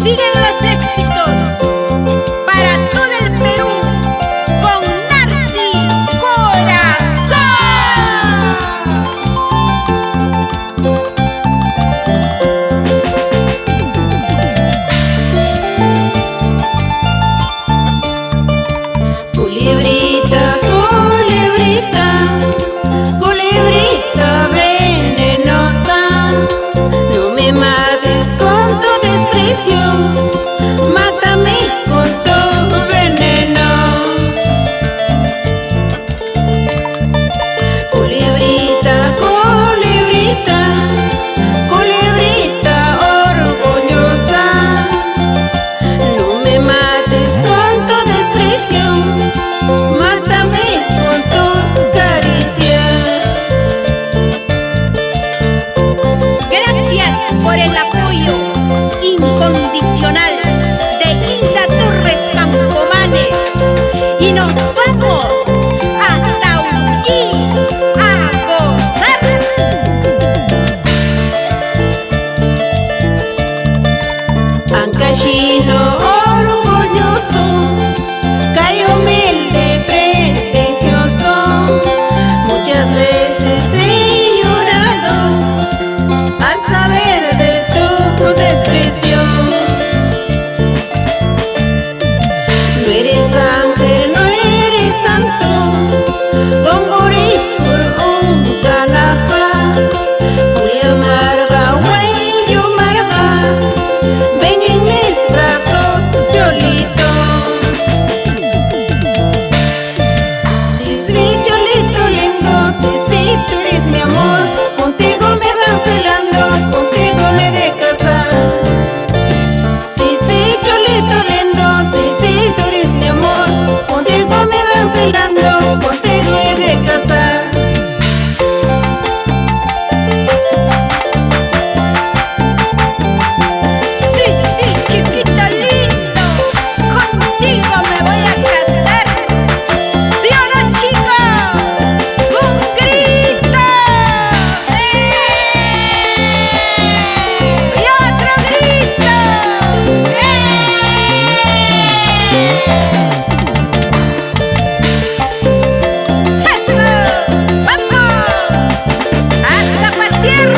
Siguen los éxitos para todo el Perú con Narci Corazón. Culebrita, culebrita, culebrita venenosa, no me mates con tu desprecio, mátame con tu veneno. Culebrita, culebrita, culebrita orgullosa, no me mates con tu desprecio, mátame con tus caricias. Gracias por el apoyo incondicional de Hilda Torres Campomanes. Y nos vamos a Tauquí a gozar. Ancashino orgulloso, callo humilde, pretencioso, muchas veces he llorado al saber de tu desprecio. No eres ángel, no eres santo, con morir por un canapa, muy amarga, huello amarga, ven en mis brazos, Cholito. Sí, Cholito lindo, sí, tú eres mi amor, contigo me van celando, contigo me de casar. Sí, Cholito lindo, sí, tú eres mi amor, contigo me van celando, contigo he de casar. Sí, chiquito lindo, contigo me voy a casar. ¿Sí o no, chicos? ¡Un grito! ¡Y otro grito! ¡Eso! ¡Vamos! ¡A zapatear!